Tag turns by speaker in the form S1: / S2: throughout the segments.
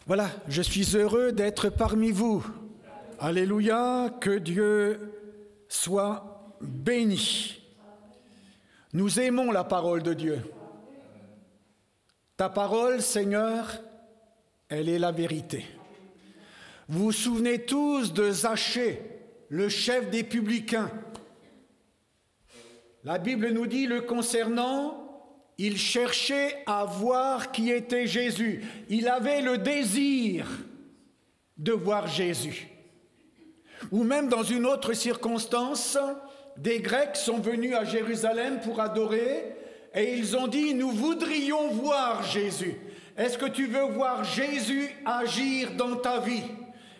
S1: Voilà, je suis heureux d'être parmi vous. Alléluia, que Dieu soit béni. Nous aimons la parole de Dieu. Ta parole, Seigneur, elle est la vérité. Vous vous souvenez tous de Zachée, le chef des publicains. La Bible nous dit le concernant, il cherchait à voir qui était Jésus. Il avait le désir de voir Jésus. Ou même dans une autre circonstance, des Grecs sont venus à Jérusalem pour adorer et ils ont dit « Nous voudrions voir Jésus ». Est-ce que tu veux voir Jésus agir dans ta vie?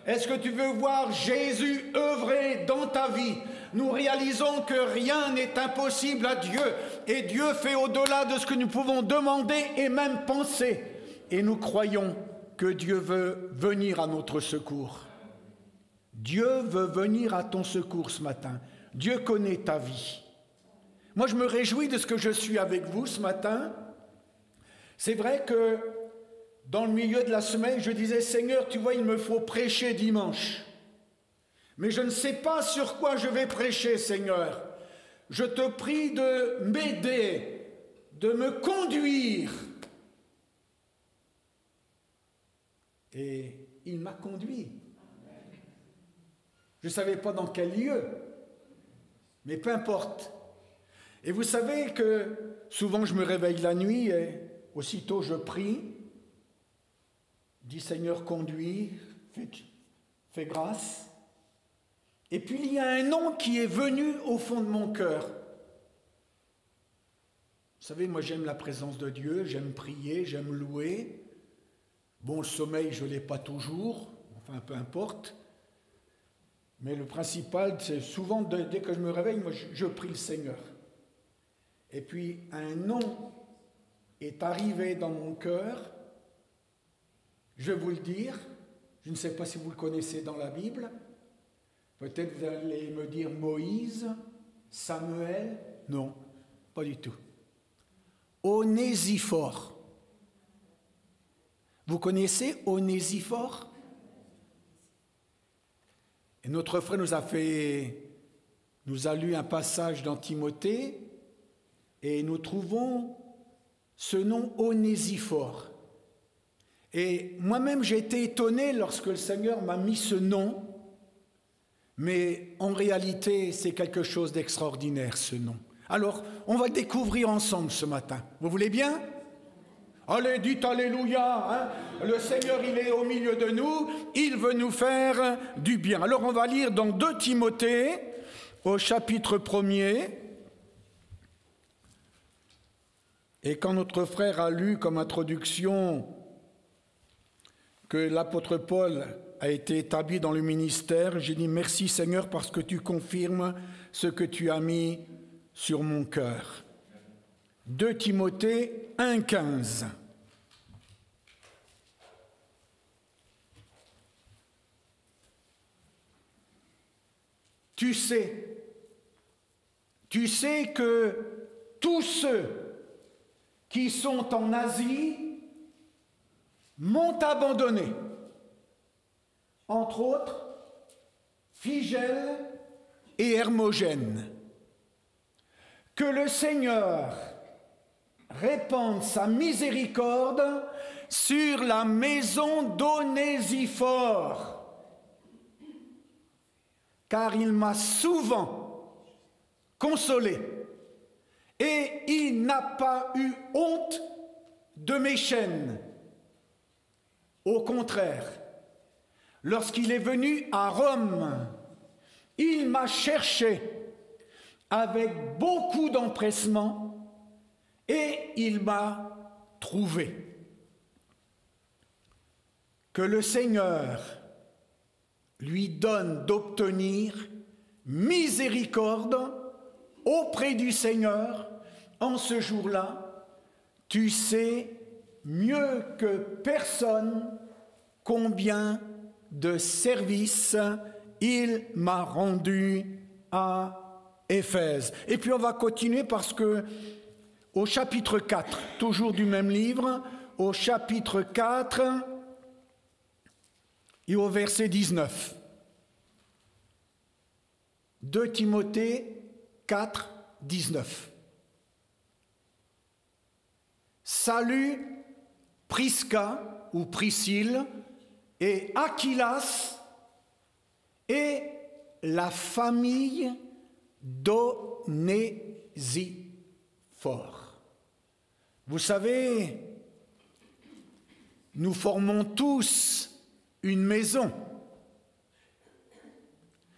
S1: Est-ce que tu veux voir Jésus œuvrer dans ta vie? Nous réalisons que rien n'est impossible à Dieu et Dieu fait au-delà de ce que nous pouvons demander et même penser. Et nous croyons que Dieu veut venir à notre secours. Dieu veut venir à ton secours ce matin. Dieu connaît ta vie. Moi, je me réjouis de ce que je suis avec vous ce matin. C'est vrai que dans le milieu de la semaine, je disais, Seigneur, tu vois, il me faut prêcher dimanche. Mais je ne sais pas sur quoi je vais prêcher, Seigneur. Je te prie de m'aider, de me conduire. Et il m'a conduit. Je ne savais pas dans quel lieu, mais peu importe. Et vous savez que souvent je me réveille la nuit et aussitôt je prie, dis Seigneur conduis, fais grâce. Et puis il y a un nom qui est venu au fond de mon cœur. Vous savez, moi j'aime la présence de Dieu, j'aime prier, j'aime louer. Bon, le sommeil je ne l'ai pas toujours, enfin peu importe. Mais le principal, c'est souvent, dès que je me réveille, moi je prie le Seigneur. Et puis un nom est arrivé dans mon cœur, je vais vous le dire, je ne sais pas si vous le connaissez dans la Bible. Peut-être vous allez me dire Moïse, Samuel. Non, pas du tout. Onésiphore. Vous connaissez Onésiphore? Et notre frère nous a lu un passage dans Timothée et nous trouvons ce nom Onésiphore. Et moi-même j'ai été étonné lorsque le Seigneur m'a mis ce nom. Mais en réalité, c'est quelque chose d'extraordinaire, ce nom. Alors, on va le découvrir ensemble ce matin. Vous voulez bien? Allez, dites Alléluia, hein? Le Seigneur, il est au milieu de nous, il veut nous faire du bien. Alors, on va lire dans 2 Timothée, au chapitre 1er. Et quand notre frère a lu comme introduction que l'apôtre Paul a été établi dans le ministère, j'ai dit merci Seigneur parce que tu confirmes ce que tu as mis sur mon cœur. 2 Timothée 1,15. Tu sais que tous ceux qui sont en Asie m'ont abandonné. Entre autres, Phygèle et Hermogène. Que le Seigneur répande sa miséricorde sur la maison d'Onésiphore, car il m'a souvent consolé et il n'a pas eu honte de mes chaînes. Au contraire, lorsqu'il est venu à Rome, il m'a cherché avec beaucoup d'empressement et il m'a trouvé. Que le Seigneur lui donne d'obtenir miséricorde auprès du Seigneur en ce jour-là. Tu sais mieux que personne combien de service il m'a rendu à Éphèse. Et puis on va continuer parce que au chapitre 4, toujours du même livre, au chapitre 4, et au verset 19. 2 Timothée 4, 19. Salut Prisca ou Priscille et Aquilas et la famille d'Onésiphore. Vous savez, nous formons tous une maison.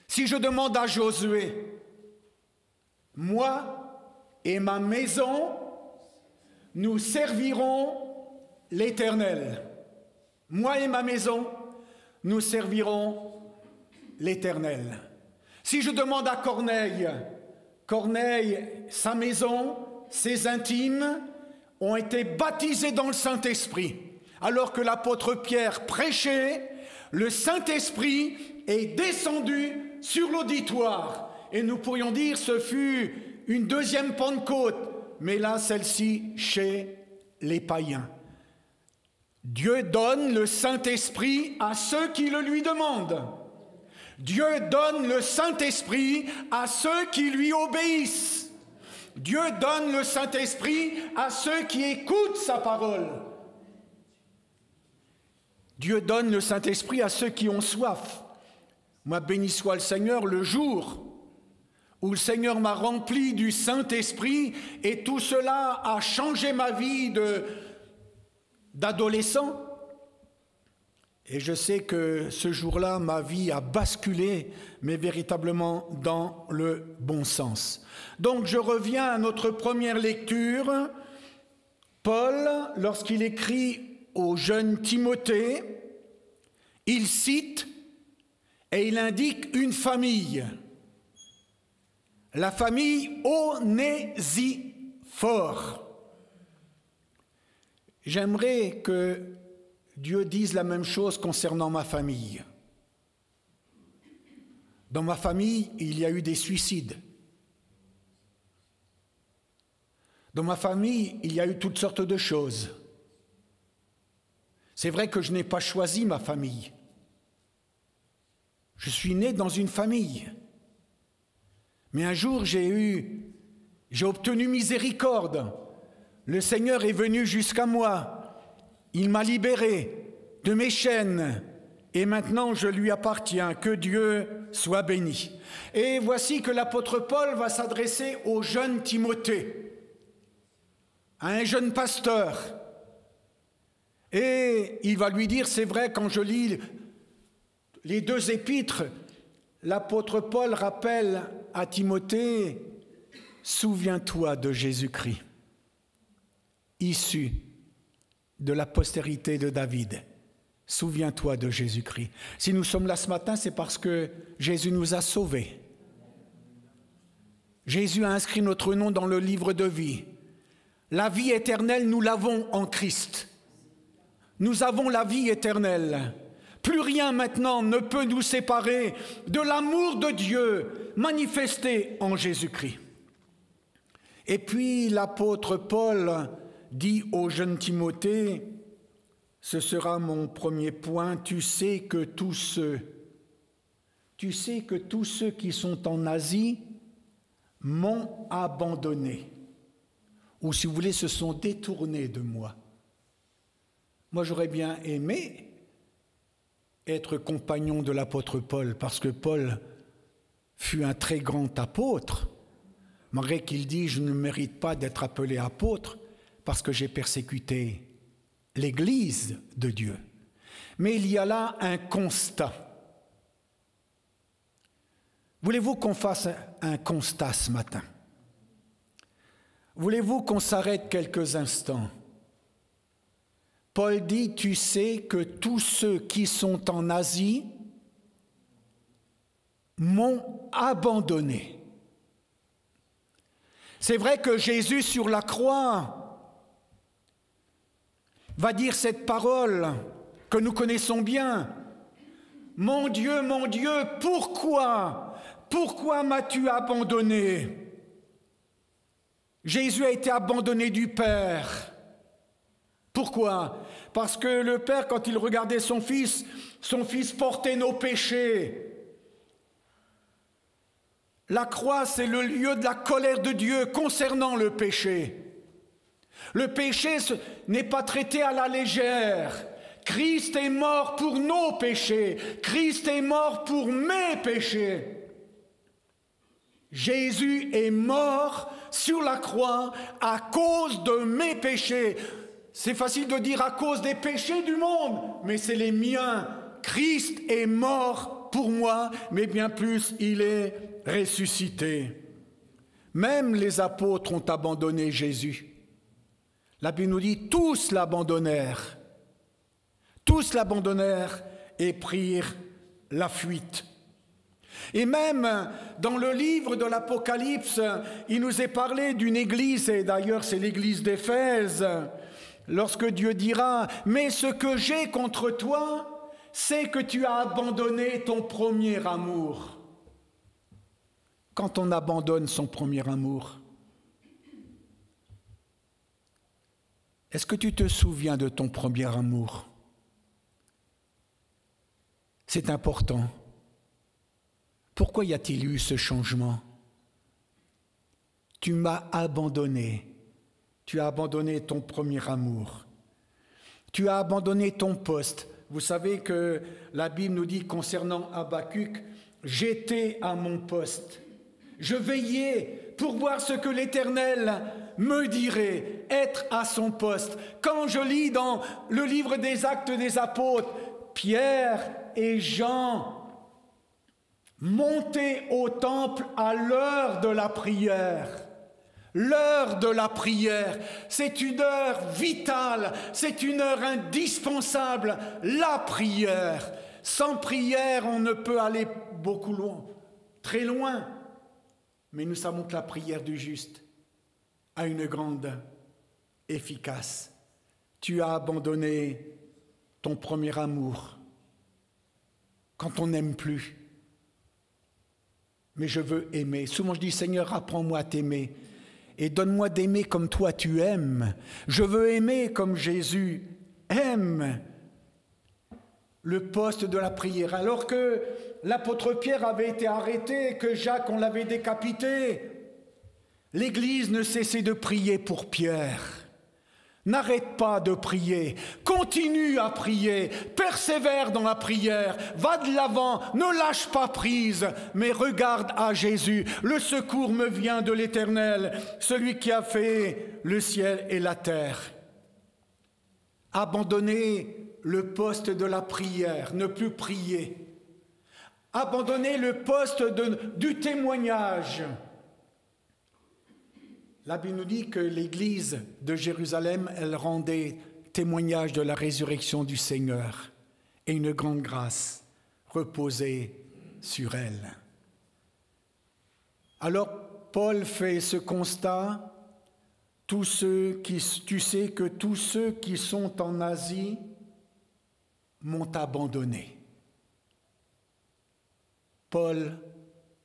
S1: Si je demande à Josué, moi et ma maison, nous servirons l'Éternel. Moi et ma maison, nous servirons l'Éternel. Si je demande à Corneille, sa maison, ses intimes ont été baptisés dans le Saint-Esprit. Alors que l'apôtre Pierre prêchait, le Saint-Esprit est descendu sur l'auditoire. Et nous pourrions dire ce fut une deuxième Pentecôte, mais là, celle-ci chez les païens. Dieu donne le Saint-Esprit à ceux qui le lui demandent. Dieu donne le Saint-Esprit à ceux qui lui obéissent. Dieu donne le Saint-Esprit à ceux qui écoutent sa parole. Dieu donne le Saint-Esprit à ceux qui ont soif. Moi, béni soit le Seigneur, le jour où le Seigneur m'a rempli du Saint-Esprit et tout cela a changé ma vie d'adolescent. Et je sais que ce jour-là, ma vie a basculé, mais véritablement dans le bon sens. Donc je reviens à notre première lecture. Paul, lorsqu'il écrit au jeune Timothée, il cite et il indique une famille. La famille Onésiphore. J'aimerais que Dieu dise la même chose concernant ma famille. Dans ma famille, il y a eu des suicides. Dans ma famille, il y a eu toutes sortes de choses. C'est vrai que je n'ai pas choisi ma famille. Je suis né dans une famille. Mais un jour, j'ai obtenu miséricorde. Le Seigneur est venu jusqu'à moi. Il m'a libéré de mes chaînes. Et maintenant, je lui appartiens. Que Dieu soit béni. Et voici que l'apôtre Paul va s'adresser au jeune Timothée, à un jeune pasteur. Et il va lui dire, c'est vrai, quand je lis les deux épîtres, l'apôtre Paul rappelle à Timothée, souviens-toi de Jésus-Christ, issu de la postérité de David. Souviens-toi de Jésus-Christ. Si nous sommes là ce matin, c'est parce que Jésus nous a sauvés. Jésus a inscrit notre nom dans le livre de vie. La vie éternelle, nous l'avons en Christ. Nous avons la vie éternelle. Plus rien maintenant ne peut nous séparer de l'amour de Dieu manifesté en Jésus-Christ. Et puis l'apôtre Paul dit au jeune Timothée, ce sera mon premier point, tu sais que tous ceux qui sont en Asie m'ont abandonné, ou si vous voulez, se sont détournés de moi. Moi, j'aurais bien aimé être compagnon de l'apôtre Paul, parce que Paul fut un très grand apôtre, malgré qu'il dit « je ne mérite pas d'être appelé apôtre, parce que j'ai persécuté l'Église de Dieu ». Mais il y a là un constat. Voulez-vous qu'on fasse un constat ce matin? Voulez-vous qu'on s'arrête quelques instants? Paul dit, tu sais que tous ceux qui sont en Asie m'ont abandonné. C'est vrai que Jésus sur la croix va dire cette parole que nous connaissons bien. Mon Dieu, pourquoi m'as-tu abandonné? Jésus a été abandonné du Père. Pourquoi? Parce que le Père, quand il regardait son Fils portait nos péchés. La croix, c'est le lieu de la colère de Dieu concernant le péché. Le péché n'est pas traité à la légère. Christ est mort pour nos péchés. Christ est mort pour mes péchés. Jésus est mort sur la croix à cause de mes péchés. C'est facile de dire à cause des péchés du monde, mais c'est les miens. Christ est mort pour moi, mais bien plus, il est ressuscité. Même les apôtres ont abandonné Jésus. La Bible nous dit, tous l'abandonnèrent. Tous l'abandonnèrent et prirent la fuite. Et même dans le livre de l'Apocalypse, il nous est parlé d'une église, et d'ailleurs c'est l'église d'Éphèse, lorsque Dieu dira « Mais ce que j'ai contre toi, c'est que tu as abandonné ton premier amour. » Quand on abandonne son premier amour, est-ce que tu te souviens de ton premier amour? C'est important. Pourquoi y a-t-il eu ce changement? Tu m'as abandonné. Tu as abandonné ton premier amour. Tu as abandonné ton poste. Vous savez que la Bible nous dit concernant Habacuc, « J'étais à mon poste. Je veillais pour voir ce que l'Éternel me dirait, être à son poste. » Quand je lis dans le livre des Actes des Apôtres, Pierre et Jean montaient au temple à l'heure de la prière. L'heure de la prière, c'est une heure vitale, c'est une heure indispensable, la prière. Sans prière, on ne peut aller beaucoup loin, très loin. Mais nous savons que la prière du juste a une grande efficace. Tu as abandonné ton premier amour quand on n'aime plus. Mais je veux aimer. Souvent je dis, Seigneur, apprends-moi à t'aimer et donne-moi d'aimer comme toi tu aimes. Je veux aimer comme Jésus aime. Le poste de la prière. Alors que l'apôtre Pierre avait été arrêté, que Jacques, on l'avait décapité, l'Église ne cessait de prier pour Pierre. N'arrête pas de prier, continue à prier, persévère dans la prière, va de l'avant, ne lâche pas prise, mais regarde à Jésus. Le secours me vient de l'Éternel, celui qui a fait le ciel et la terre. Abandonner le poste de la prière, ne plus prier. Abandonner le poste du témoignage. La Bible nous dit que l'Église de Jérusalem, elle rendait témoignage de la résurrection du Seigneur et une grande grâce reposait sur elle. Alors Paul fait ce constat, tu sais que tous ceux qui sont en Asie m'ont abandonné. Paul,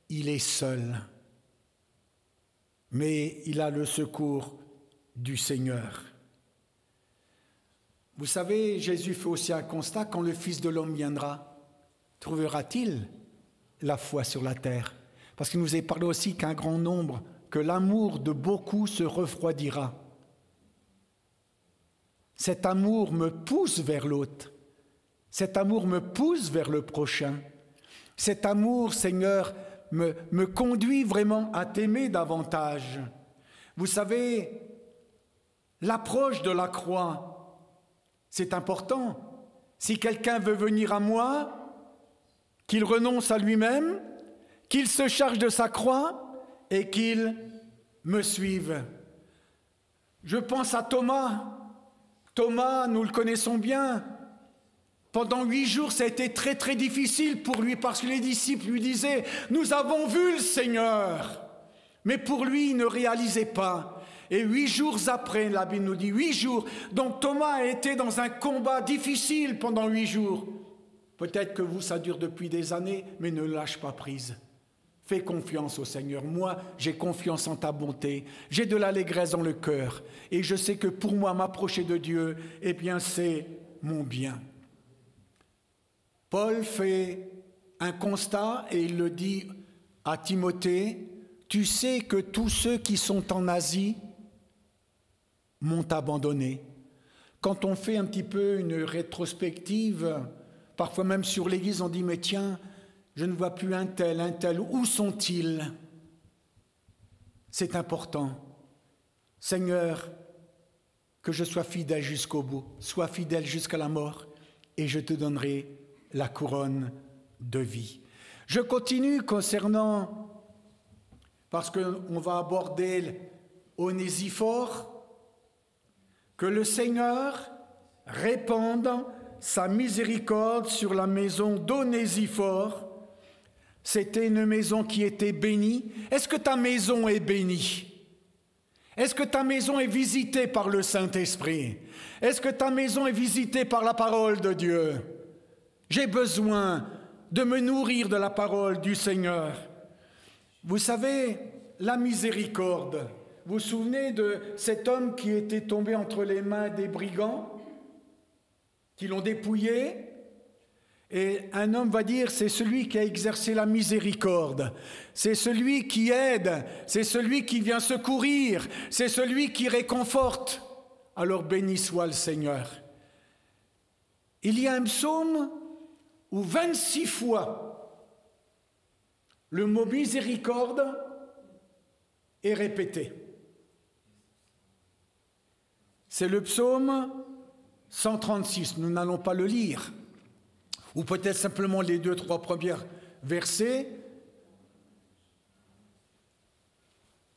S1: il est seul. Mais il a le secours du Seigneur. Vous savez, Jésus fait aussi un constat, quand le Fils de l'homme viendra, trouvera-t-il la foi sur la terre? Parce qu'il nous est parlé aussi qu'un grand nombre, que l'amour de beaucoup se refroidira. Cet amour me pousse vers l'autre. Cet amour me pousse vers le prochain. Cet amour, Seigneur, me conduit vraiment à t'aimer davantage. Vous savez, l'approche de la croix, c'est important. Si quelqu'un veut venir à moi, qu'il renonce à lui-même, qu'il se charge de sa croix et qu'il me suive. Je pense à Thomas. Thomas, nous le connaissons bien. Pendant 8 jours, ça a été très très difficile pour lui parce que les disciples lui disaient « Nous avons vu le Seigneur !» Mais pour lui, il ne réalisait pas. Et 8 jours après, la Bible nous dit 8 jours. Donc Thomas a été dans un combat difficile pendant 8 jours. Peut-être que vous, ça dure depuis des années, mais ne lâche pas prise. Fais confiance au Seigneur. Moi, j'ai confiance en ta bonté. J'ai de l'allégresse dans le cœur. Et je sais que pour moi, m'approcher de Dieu, eh bien, c'est mon bien. Paul fait un constat et il le dit à Timothée, tu sais que tous ceux qui sont en Asie m'ont abandonné. Quand on fait un petit peu une rétrospective, parfois même sur l'Église, on dit, mais tiens, je ne vois plus un tel, où sont-ils? C'est important. Seigneur, que je sois fidèle jusqu'au bout, sois fidèle jusqu'à la mort, et je te donnerai la couronne de vie. Je continue concernant, parce qu'on va aborder Onésiphore, que le Seigneur répande sa miséricorde sur la maison d'Onésiphore. C'était une maison qui était bénie. Est-ce que ta maison est bénie? Est-ce que ta maison est visitée par le Saint-Esprit? Est-ce que ta maison est visitée par la parole de Dieu? J'ai besoin de me nourrir de la parole du Seigneur. Vous savez, la miséricorde. Vous vous souvenez de cet homme qui était tombé entre les mains des brigands, qui l'ont dépouillé? Et un homme va dire, c'est celui qui a exercé la miséricorde, c'est celui qui aide, c'est celui qui vient secourir, c'est celui qui réconforte. Alors béni soit le Seigneur. Il y a un psaume où 26 fois le mot miséricorde est répété. C'est le psaume 136, nous n'allons pas le lire. Ou peut-être simplement les 2-3 premiers versets.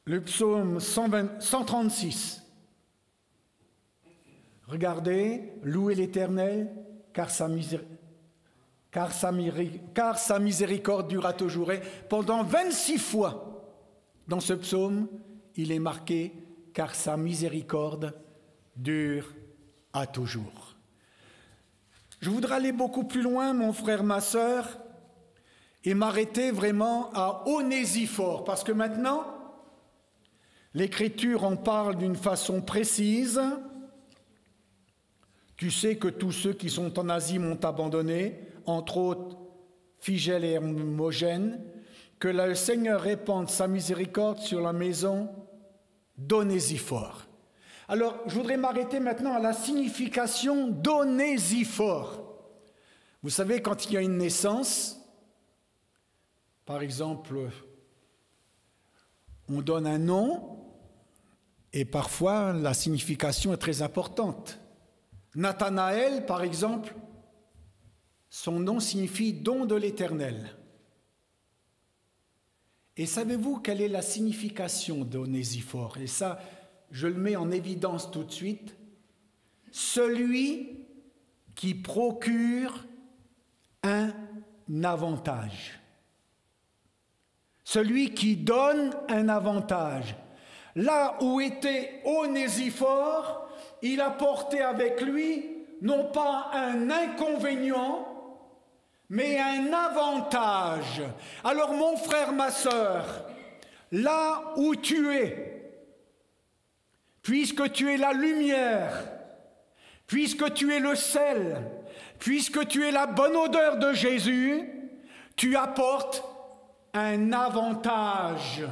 S1: Le psaume 136. Regardez, louez l'Éternel, car sa miséricorde durera toujours. Et pendant 26 fois, dans ce psaume, il est marqué, car sa miséricorde dure à toujours. Je voudrais aller beaucoup plus loin, mon frère, ma sœur, et m'arrêter vraiment à Onésiphore, parce que maintenant, l'Écriture en parle d'une façon précise. Tu sais que tous ceux qui sont en Asie m'ont abandonné, entre autres Phygèle et Hermogène, que le Seigneur répande sa miséricorde sur la maison d'Onésiphore. Alors, je voudrais m'arrêter maintenant à la signification d'Onésiphore. Vous savez, quand il y a une naissance, par exemple, on donne un nom, et parfois la signification est très importante. Nathanaël, par exemple, son nom signifie don de l'Éternel. Et savez-vous quelle est la signification d'Onésiphore? Et ça, je le mets en évidence tout de suite. Celui qui procure un avantage. Celui qui donne un avantage. Là où était Onésiphore, il apportait avec lui non pas un inconvénient, mais un avantage. Alors mon frère, ma sœur, là où tu es, puisque tu es la lumière, puisque tu es le sel, puisque tu es la bonne odeur de Jésus, tu apportes un avantage.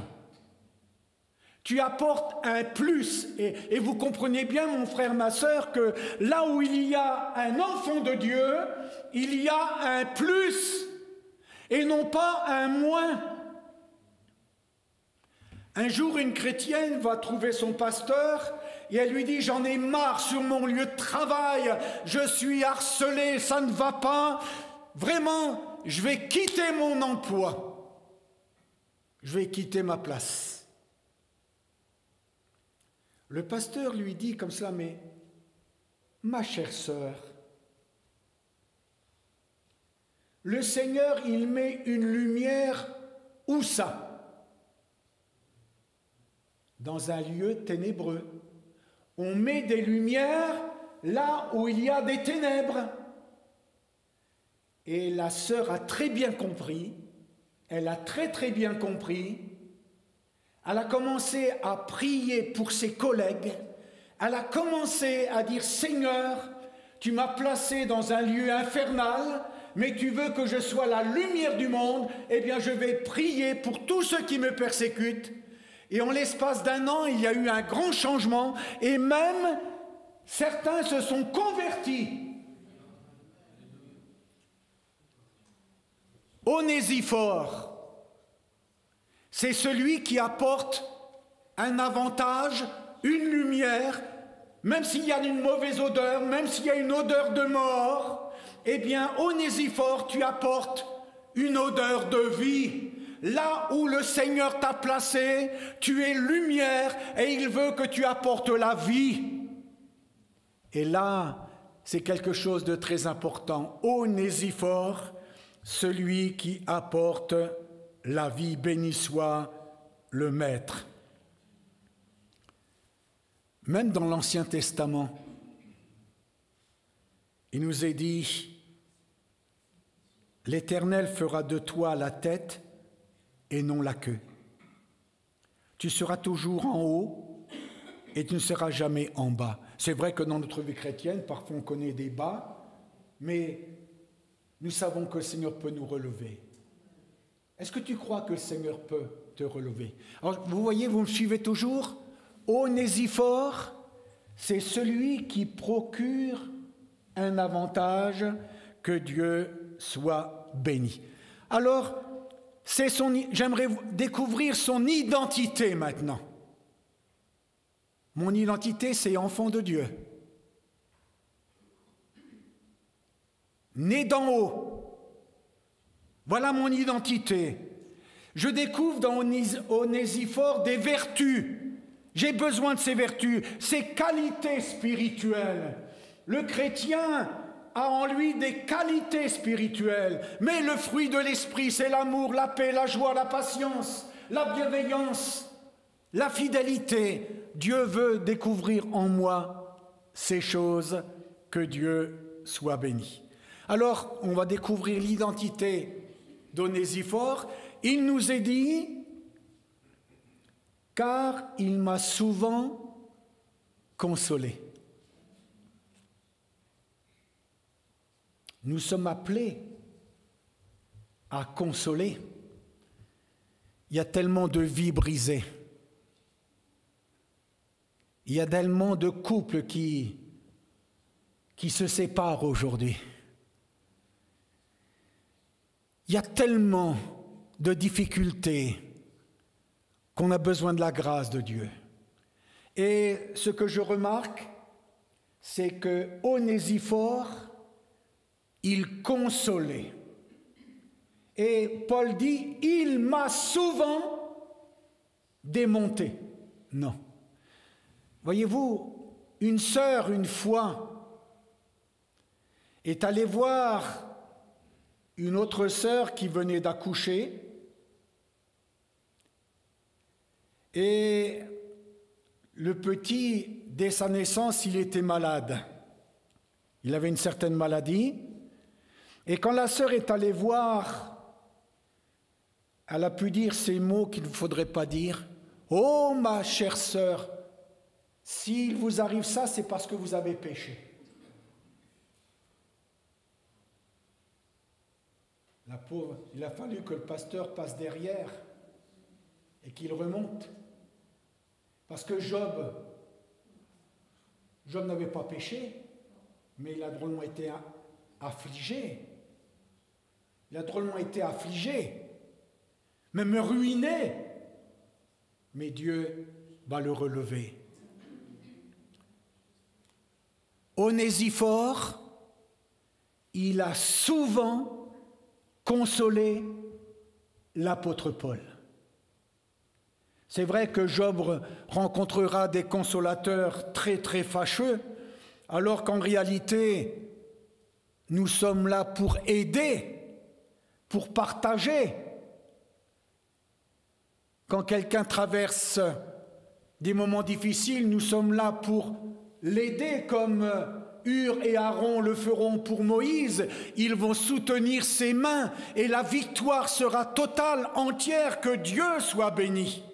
S1: Tu apportes un plus. Et vous comprenez bien, mon frère, ma sœur, que là où il y a un enfant de Dieu, il y a un plus et non pas un moins. Un jour, une chrétienne va trouver son pasteur et elle lui dit « J'en ai marre sur mon lieu de travail, je suis harcelé, ça ne va pas. Vraiment, je vais quitter mon emploi. Je vais quitter ma place. » Le pasteur lui dit comme cela « Mais ma chère sœur, le Seigneur, il met une lumière où ça ? Dans un lieu ténébreux. On met des lumières là où il y a des ténèbres. » Et la sœur a très bien compris, elle a très bien compris. Elle a commencé à prier pour ses collègues. Elle a commencé à dire « Seigneur, tu m'as placé dans un lieu infernal, mais tu veux que je sois la lumière du monde, eh bien je vais prier pour tous ceux qui me persécutent. Et en l'espace d'un an, il y a eu un grand changement, et même certains se sont convertis. Onésiphore, c'est celui qui apporte un avantage, une lumière, même s'il y a une mauvaise odeur, même s'il y a une odeur de mort, eh bien, Onésiphore, tu apportes une odeur de vie. Là où le Seigneur t'a placé, tu es lumière et il veut que tu apportes la vie. Et là, c'est quelque chose de très important. Onésiphore, celui qui apporte la vie, béni soit le Maître. Même dans l'Ancien Testament, il nous est dit, l'Éternel fera de toi la tête et non la queue. Tu seras toujours en haut et tu ne seras jamais en bas. C'est vrai que dans notre vie chrétienne, parfois on connaît des bas, mais nous savons que le Seigneur peut nous relever. Est-ce que tu crois que le Seigneur peut te relever? Alors, vous voyez, vous me suivez toujours? Onésiphore, c'est celui qui procure un avantage, que Dieu soit béni. Alors, j'aimerais découvrir son identité maintenant. Mon identité, c'est enfant de Dieu. Né d'en haut. Voilà mon identité. Je découvre dans Onésiphore des vertus. J'ai besoin de ces vertus, ces qualités spirituelles. Le chrétien a en lui des qualités spirituelles, mais le fruit de l'esprit, c'est l'amour, la paix, la joie, la patience, la bienveillance, la fidélité. Dieu veut découvrir en moi ces choses, que Dieu soit béni. Alors, on va découvrir l'identité d'Onésiphore. Il nous est dit, car il m'a souvent consolé. Nous sommes appelés à consoler. Il y a tellement de vies brisées. Il y a tellement de couples qui se séparent aujourd'hui. Il y a tellement de difficultés qu'on a besoin de la grâce de Dieu. Et ce que je remarque, c'est que Onésiphore, il consolait. Et Paul dit, il m'a souvent démonté. Non. Voyez-vous, une sœur, une fois, est allée voir une autre sœur qui venait d'accoucher, et le petit, dès sa naissance, il était malade. Il avait une certaine maladie. Et quand la sœur est allée voir, elle a pu dire ces mots qu'il ne faudrait pas dire. « Oh, ma chère sœur, s'il vous arrive ça, c'est parce que vous avez péché. » La pauvre, il a fallu que le pasteur passe derrière et qu'il remonte. Parce que Job n'avait pas péché, mais il a drôlement été affligé. Il a drôlement été affligé, même ruiné. Mais Dieu va le relever. Onésiphore, il a souvent consolé l'apôtre Paul. C'est vrai que Job rencontrera des consolateurs très très fâcheux, alors qu'en réalité, nous sommes là pour aider, pour partager. Quand quelqu'un traverse des moments difficiles, nous sommes là pour l'aider, comme Hur et Aaron le feront pour Moïse. Ils vont soutenir ses mains et la victoire sera totale, entière, que Dieu soit béni.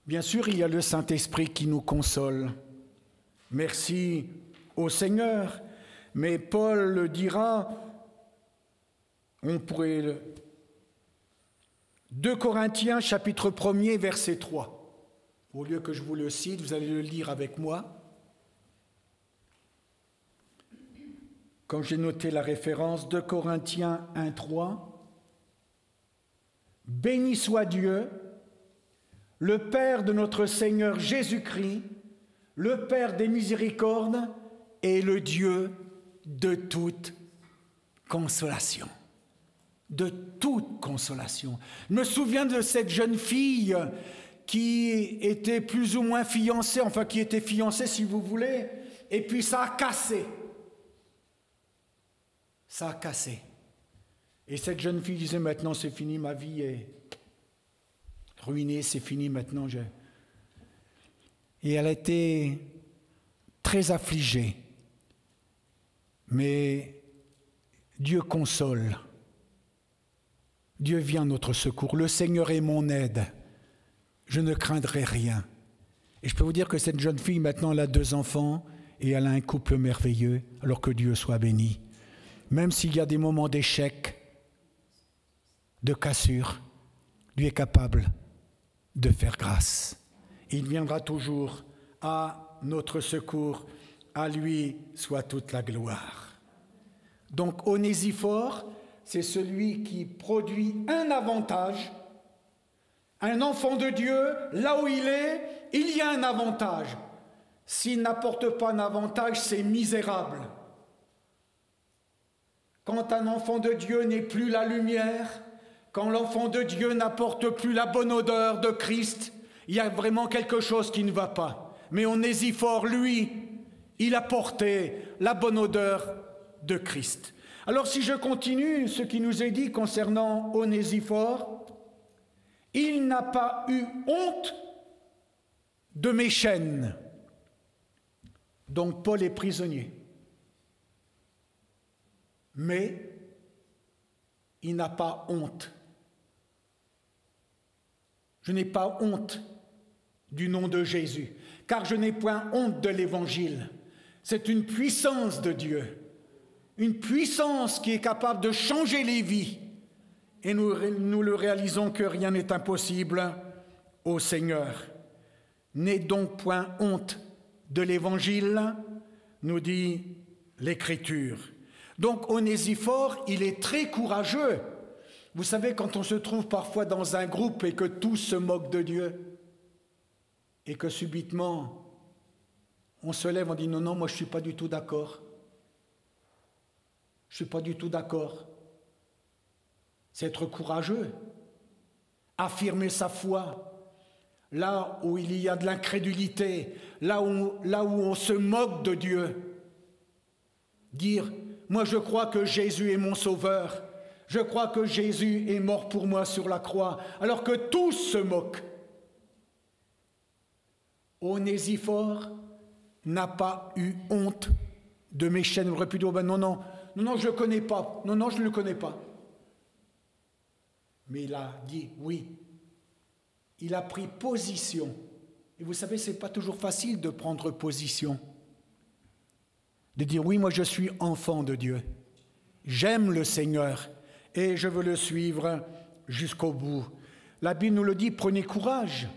S1: Bien sûr, il y a le Saint-Esprit qui nous console. Merci au Seigneur. Mais Paul le dira, on pourrait... 2 Corinthiens, chapitre 1er, verset 3. Au lieu que je vous le cite, vous allez le lire avec moi. Quand j'ai noté la référence, 2 Corinthiens 1, 3. « Béni soit Dieu, le Père de notre Seigneur Jésus-Christ, le Père des miséricordes et le Dieu de toute consolation. » De toute consolation. Je me souviens de cette jeune fille qui était plus ou moins fiancée, enfin qui était fiancée si vous voulez, et puis ça a cassé. Ça a cassé. Et cette jeune fille disait, maintenant c'est fini, ma vie est ruinée, c'est fini maintenant. Et elle a été très affligée. Mais Dieu console. Dieu vient à notre secours. Le Seigneur est mon aide. Je ne craindrai rien. Et je peux vous dire que cette jeune fille, maintenant, elle a 2 enfants et elle a un couple merveilleux, alors que Dieu soit béni. Même s'il y a des moments d'échec, de cassure, Dieu est capable de faire grâce. Il viendra toujours à notre secours. À lui soit toute la gloire. Donc, Onésiphore, c'est celui qui produit un avantage. Un enfant de Dieu, là où il y a un avantage. S'il n'apporte pas un avantage, c'est misérable. Quand un enfant de Dieu n'est plus la lumière, quand l'enfant de Dieu n'apporte plus la bonne odeur de Christ, il y a vraiment quelque chose qui ne va pas. Mais Onésiphore, lui, il apportait la bonne odeur de Christ. Alors si je continue ce qui nous est dit concernant Onésiphore, il n'a pas eu honte de mes chaînes. Donc Paul est prisonnier. Mais il n'a pas honte. Je n'ai pas honte du nom de Jésus, car je n'ai point honte de l'Évangile. C'est une puissance de Dieu, une puissance qui est capable de changer les vies. Et nous le réalisons que rien n'est impossible au Seigneur. N'aie donc point honte de l'Évangile, nous dit l'Écriture. Donc Onésiphore, il est très courageux. Vous savez, quand on se trouve parfois dans un groupe et que tous se moquent de Dieu, et que subitement, on se lève, on dit non, moi je ne suis pas du tout d'accord. Je ne suis pas du tout d'accord. C'est être courageux, affirmer sa foi, là où il y a de l'incrédulité, là où on se moque de Dieu. Dire, moi je crois que Jésus est mon sauveur, je crois que Jésus est mort pour moi sur la croix, alors que tous se moquent. Onésiphore n'a pas eu honte de mes chaînes. Il aurait pu dire, non, je ne le connais pas, non, je ne le connais pas. Mais il a dit oui. Il a pris position. Et vous savez, ce n'est pas toujours facile de prendre position. De dire oui, moi je suis enfant de Dieu. J'aime le Seigneur et je veux le suivre jusqu'au bout. La Bible nous le dit, prenez courage.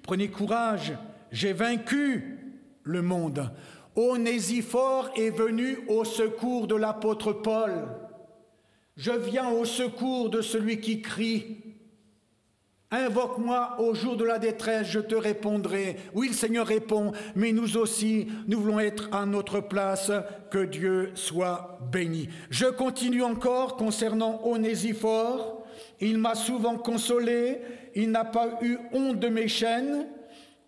S1: Prenez courage, j'ai vaincu le monde. Onésiphore est venu au secours de l'apôtre Paul. Je viens au secours de celui qui crie. Invoque-moi au jour de la détresse, je te répondrai. Oui, le Seigneur répond, mais nous aussi, nous voulons être à notre place, que Dieu soit béni. Je continue encore concernant Onésiphore. Il m'a souvent consolé, il n'a pas eu honte de mes chaînes.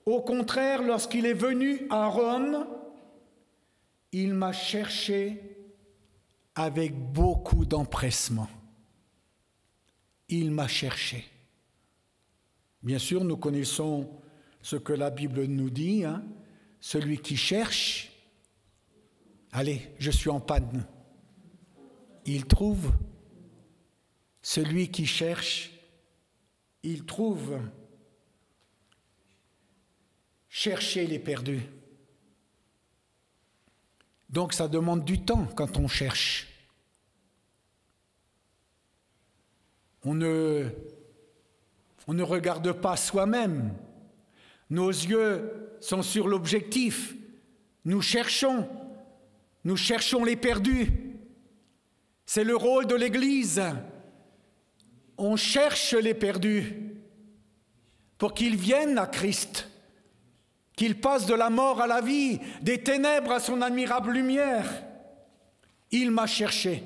S1: Au contraire, lorsqu'il est venu à Rome, il m'a cherché avec beaucoup d'empressement. Il m'a cherché. Bien sûr, nous connaissons ce que la Bible nous dit, hein, celui qui cherche, allez, je suis en panne, il trouve. Celui qui cherche, il trouve. Cherchez les perdus. Donc ça demande du temps quand on cherche. On ne regarde pas soi-même. Nos yeux sont sur l'objectif. Nous cherchons les perdus. C'est le rôle de l'Église. On cherche les perdus pour qu'ils viennent à Christ, qu'ils passent de la mort à la vie, des ténèbres à son admirable lumière. Il m'a cherché.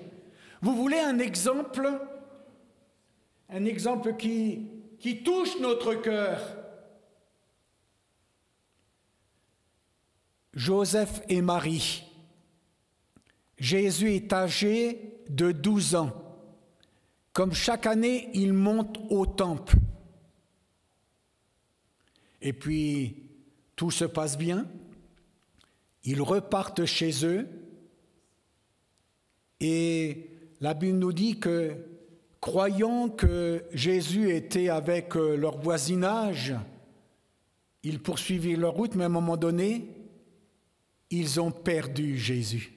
S1: Vous voulez un exemple qui touche notre cœur? Joseph et Marie. Jésus est âgé de 12 ans. Comme chaque année, il monte au temple. Et puis, tout se passe bien. Ils repartent chez eux. Et la Bible nous dit que, croyant que Jésus était avec leur voisinage, ils poursuivaient leur route, mais à un moment donné, ils ont perdu Jésus.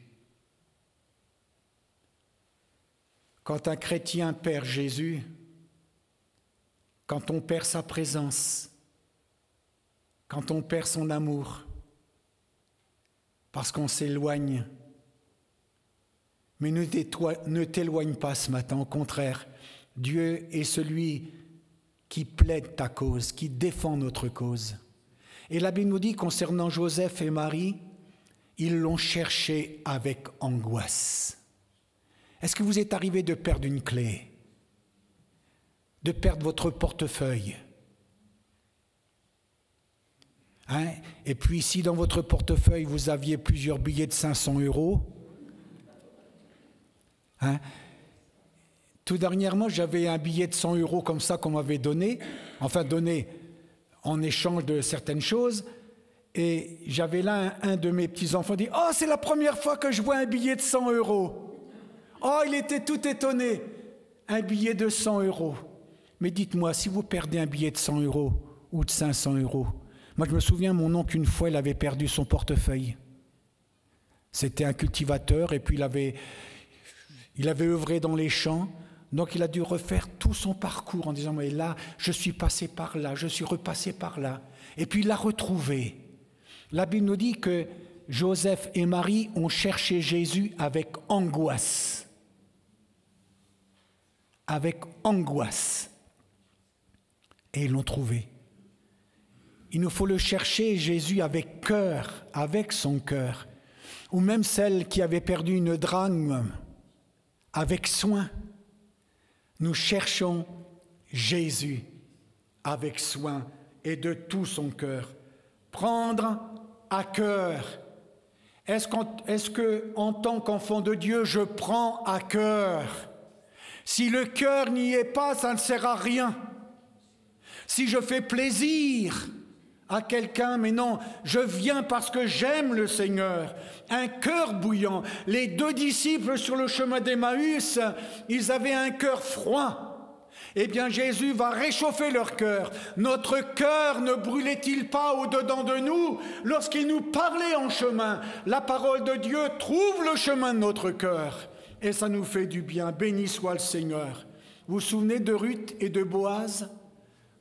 S1: Quand un chrétien perd Jésus, quand on perd sa présence, quand on perd son amour, parce qu'on s'éloigne, mais ne t'éloigne pas ce matin, au contraire, Dieu est celui qui plaide ta cause, qui défend notre cause. Et la Bible nous dit concernant Joseph et Marie, ils l'ont cherché avec angoisse. Est-ce que vous êtes arrivé de perdre une clé, de perdre votre portefeuille? Et puis si dans votre portefeuille vous aviez plusieurs billets de 500 €, tout dernièrement j'avais un billet de 100 € comme ça qu'on m'avait donné en échange de certaines choses, et j'avais là un de mes petits-enfants dit « Oh, c'est la première fois que je vois un billet de 100 €. » Oh, il était tout étonné. Un billet de 100 €. Mais dites-moi, si vous perdez un billet de 100 € ou de 500 €, moi je me souviens, mon oncle, une fois, il avait perdu son portefeuille. C'était un cultivateur et puis il avait œuvré dans les champs. Donc il a dû refaire tout son parcours en disant « Mais là, je suis passé par là, je suis repassé par là. » Et puis il l'a retrouvé. La Bible nous dit que Joseph et Marie ont cherché Jésus avec angoisse. Avec angoisse. Et ils l'ont trouvé. Il nous faut le chercher, Jésus, avec cœur, avec son cœur. Ou même celle qui avait perdu une drachme, avec soin. Nous cherchons Jésus avec soin et de tout son cœur. Prendre à cœur. Est-ce que, en tant qu'enfant de Dieu, je prends à cœur? Si le cœur n'y est pas, ça ne sert à rien. Si je fais plaisir à quelqu'un, mais non, je viens parce que j'aime le Seigneur. Un cœur bouillant. Les 2 disciples sur le chemin d'Emmaüs, ils avaient un cœur froid. Eh bien, Jésus va réchauffer leur cœur. Notre cœur ne brûlait-il pas au-dedans de nous lorsqu'il nous parlait en chemin? La parole de Dieu trouve le chemin de notre cœur. Et ça nous fait du bien. Béni soit le Seigneur. Vous vous souvenez de Ruth et de Boaz?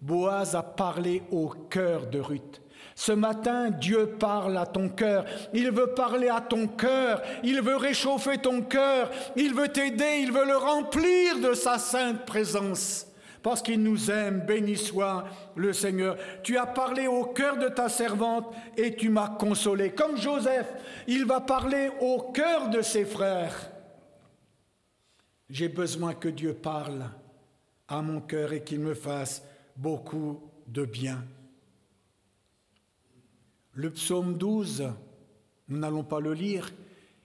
S1: Boaz a parlé au cœur de Ruth. Ce matin, Dieu parle à ton cœur. Il veut parler à ton cœur. Il veut réchauffer ton cœur. Il veut t'aider. Il veut le remplir de sa sainte présence. Parce qu'il nous aime. Béni soit le Seigneur. Tu as parlé au cœur de ta servante et tu m'as consolé. Comme Joseph, il va parler au cœur de ses frères. J'ai besoin que Dieu parle à mon cœur et qu'il me fasse beaucoup de bien. Le psaume 12, nous n'allons pas le lire,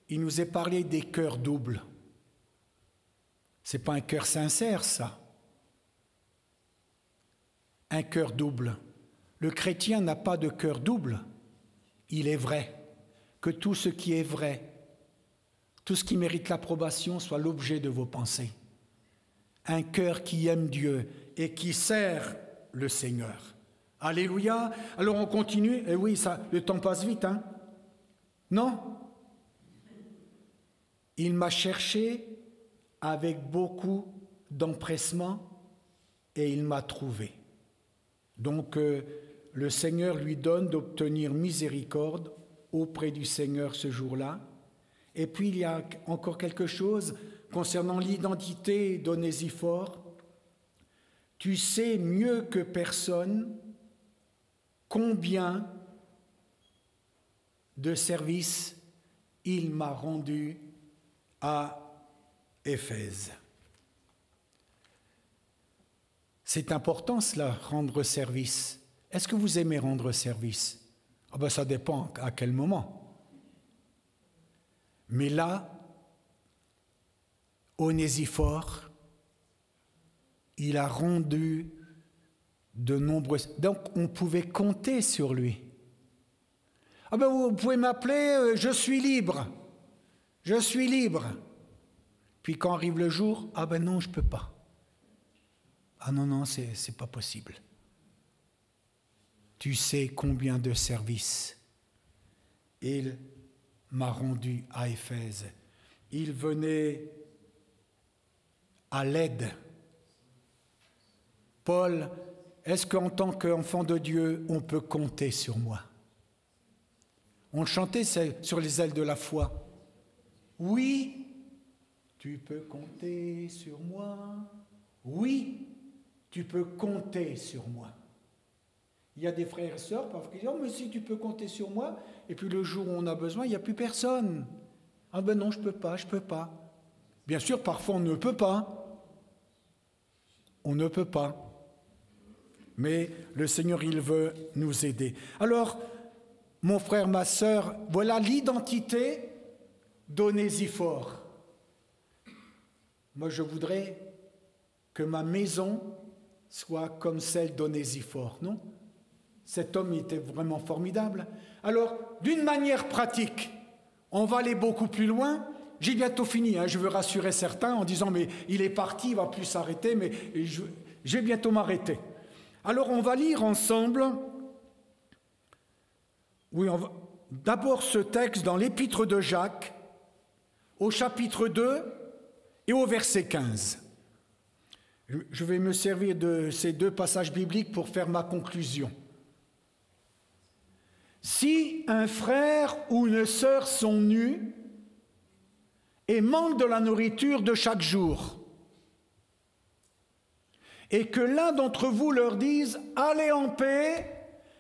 S1: il nous est parlé des cœurs doubles. Ce n'est pas un cœur sincère, ça. Un cœur double. Le chrétien n'a pas de cœur double. Il est vrai. Que tout ce qui est vrai, tout ce qui mérite l'approbation soit l'objet de vos pensées. Un cœur qui aime Dieu et qui sert le Seigneur. Alléluia. Alors on continue. Et oui, le temps passe vite, hein? Non? Il m'a cherché avec beaucoup d'empressement et il m'a trouvé. Donc le Seigneur lui donne d'obtenir miséricorde auprès du Seigneur ce jour-là. Et puis il y a encore quelque chose concernant l'identité d'Onésiphore. Tu sais mieux que personne combien de services il m'a rendu à Éphèse. C'est important cela, rendre service. Est-ce que vous aimez rendre service? Ça dépend à quel moment. Mais là, Onésiphore, il a rendu de nombreux... Donc, on pouvait compter sur lui. Vous pouvez m'appeler, je suis libre. Je suis libre. Puis quand arrive le jour, non, je ne peux pas. Non, c'est pas possible. Tu sais combien de services il m'a rendu à Éphèse. Il venait à l'aide. Paul, est-ce qu'en tant qu'enfant de Dieu, on peut compter sur moi? On chantait sur les ailes de la foi. Oui, tu peux compter sur moi. Oui, tu peux compter sur moi. Il y a des frères et sœurs parfois qui disent « mais si tu peux compter sur moi », et puis le jour où on a besoin, il n'y a plus personne. Non, je ne peux pas. Bien sûr, parfois on ne peut pas. On ne peut pas. Mais le Seigneur, il veut nous aider. Alors, mon frère, ma sœur, voilà l'identité d'Onésiphore. Moi, je voudrais que ma maison soit comme celle d'Onésiphore, non? Cet homme était vraiment formidable. Alors, d'une manière pratique, on va aller beaucoup plus loin. J'ai bientôt fini, je veux rassurer certains en disant « mais il est parti, il ne va plus s'arrêter, mais je vais bientôt m'arrêter ». Alors, on va lire ensemble, d'abord ce texte dans l'Épître de Jacques, au chapitre 2 et au verset 15. Je vais me servir de ces deux passages bibliques pour faire ma conclusion. Si un frère ou une sœur sont nus et manquent de la nourriture de chaque jour, et que l'un d'entre vous leur dise « Allez en paix,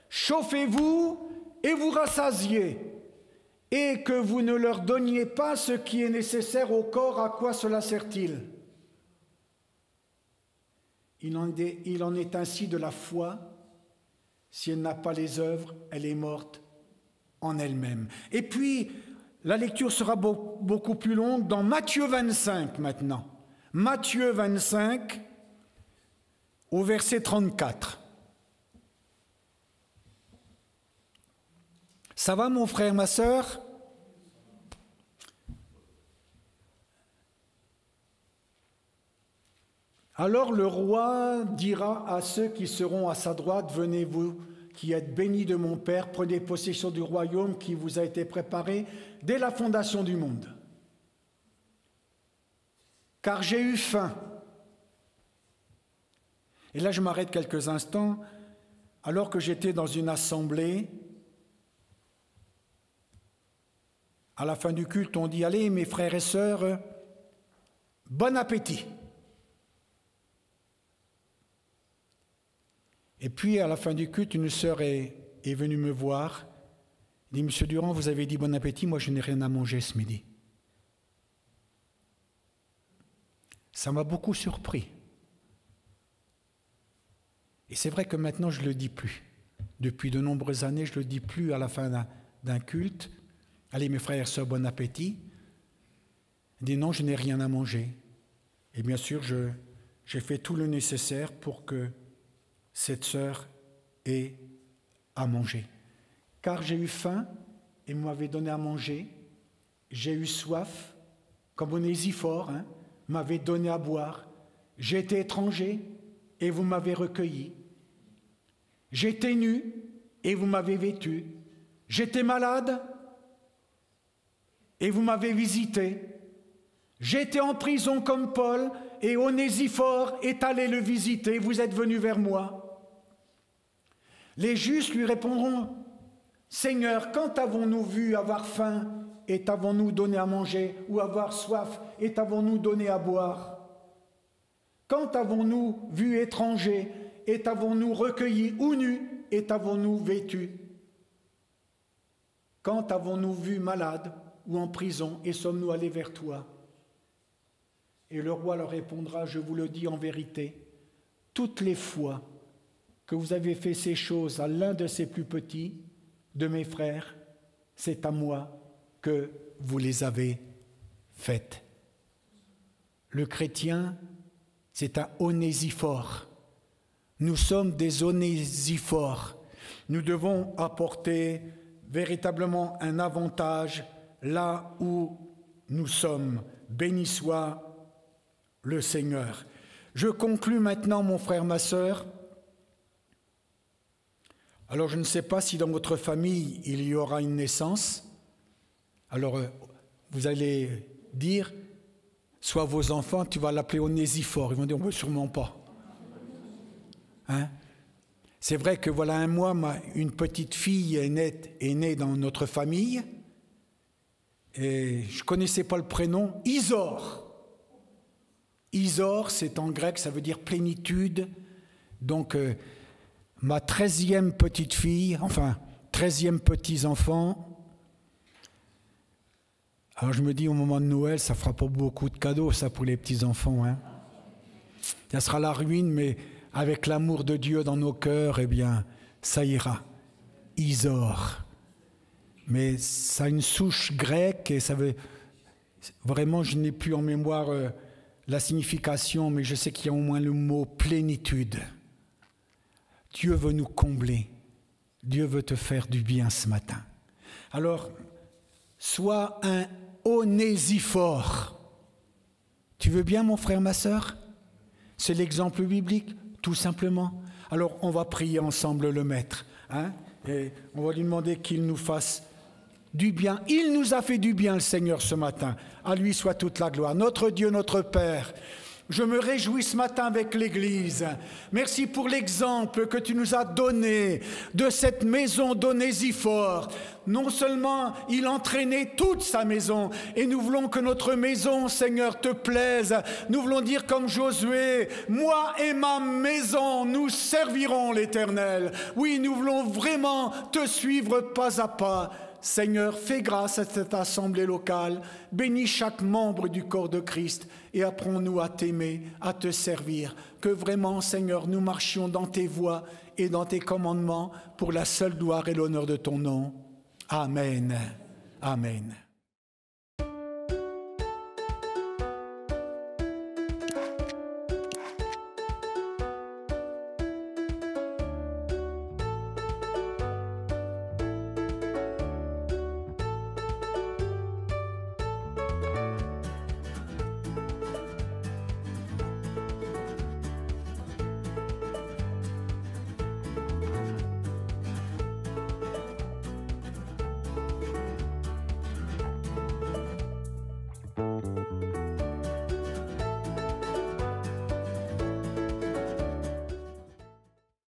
S1: chauffez-vous et vous rassasiez », et que vous ne leur donniez pas ce qui est nécessaire au corps, à quoi cela sert-il? Il en est ainsi de la foi. Si elle n'a pas les œuvres, elle est morte en elle-même. Et puis, la lecture sera beaucoup plus longue dans Matthieu 25 maintenant. Matthieu 25, au verset 34. Ça va, mon frère, ma sœur? Alors le roi dira à ceux qui seront à sa droite, « Venez vous qui êtes bénis de mon Père, prenez possession du royaume qui vous a été préparé dès la fondation du monde. Car j'ai eu faim. » Et là je m'arrête quelques instants. Alors que j'étais dans une assemblée, à la fin du culte, on dit « Allez mes frères et sœurs, bon appétit !» Et puis, à la fin du culte, une sœur est venue me voir. Elle dit, « Monsieur Durand, vous avez dit bon appétit, moi je n'ai rien à manger ce midi. » Ça m'a beaucoup surpris. Et c'est vrai que maintenant, je ne le dis plus. Depuis de nombreuses années, je ne le dis plus à la fin d'un culte. « Allez, mes frères et sœurs, bon appétit. » Elle dit, « Non, je n'ai rien à manger. » Et bien sûr, j'ai fait tout le nécessaire pour que cette sœur ait à manger. Car j'ai eu faim et vous m'avez donné à manger. J'ai eu soif, comme Onésiphore, m'avait donné à boire. J'ai été étranger et vous m'avez recueilli. J'étais nu et vous m'avez vêtu. J'étais malade et vous m'avez visité. J'étais en prison comme Paul, et Onésiphore est allé le visiter, vous êtes venu vers moi. Les justes lui répondront, Seigneur, quand t'avons-nous vu avoir faim et t'avons-nous donné à manger, ou avoir soif et t'avons-nous donné à boire? Quand t'avons-nous vu étranger et t'avons-nous recueilli, ou nu et t'avons-nous vêtu? Quand avons-nous vu malade ou en prison et sommes-nous allés vers toi? Et le roi leur répondra, je vous le dis en vérité, toutes les fois que vous avez fait ces choses à l'un de ces plus petits, de mes frères, c'est à moi que vous les avez faites. Le chrétien, c'est un onésiphore. Nous sommes des onésiphores. Nous devons apporter véritablement un avantage là où nous sommes. Béni soit le Seigneur. Je conclus maintenant, mon frère, ma sœur. Alors, je ne sais pas si dans votre famille, il y aura une naissance. Alors, vous allez dire, soit vos enfants, tu vas l'appeler Onésiphore. Ils vont dire, sûrement pas. Hein? C'est vrai que voilà un mois, une petite fille est née dans notre famille. Et je ne connaissais pas le prénom, Isor. Isor, c'est en grec, ça veut dire plénitude. Donc, ma 13e petite fille, enfin, 13e petits-enfants. Alors, je me dis, au moment de Noël, ça ne fera pas beaucoup de cadeaux, ça, pour les petits-enfants. Hein. Ça sera la ruine, mais avec l'amour de Dieu dans nos cœurs, eh bien, ça ira. Isor. Mais ça a une souche grecque et ça veut... Vraiment, je n'ai plus en mémoire la signification, mais je sais qu'il y a au moins le mot plénitude. Dieu veut nous combler. Dieu veut te faire du bien ce matin. Alors, sois un onésiphore. Tu veux bien, mon frère, ma sœur? C'est l'exemple biblique, tout simplement. Alors, on va prier ensemble le Maître. Hein? Et on va lui demander qu'il nous fasse du bien. Il nous a fait du bien, le Seigneur, ce matin. À lui soit toute la gloire. Notre Dieu, notre Père, je me réjouis ce matin avec l'Église. Merci pour l'exemple que tu nous as donné de cette maison d'Onésiphore. Non seulement il entraînait toute sa maison, et nous voulons que notre maison, Seigneur, te plaise. Nous voulons dire comme Josué, moi et ma maison, nous servirons l'Éternel. Oui, nous voulons vraiment te suivre pas à pas. Seigneur, fais grâce à cette assemblée locale, bénis chaque membre du corps de Christ et apprends-nous à t'aimer, à te servir. Que vraiment, Seigneur, nous marchions dans tes voies et dans tes commandements pour la seule gloire et l'honneur de ton nom. Amen. Amen.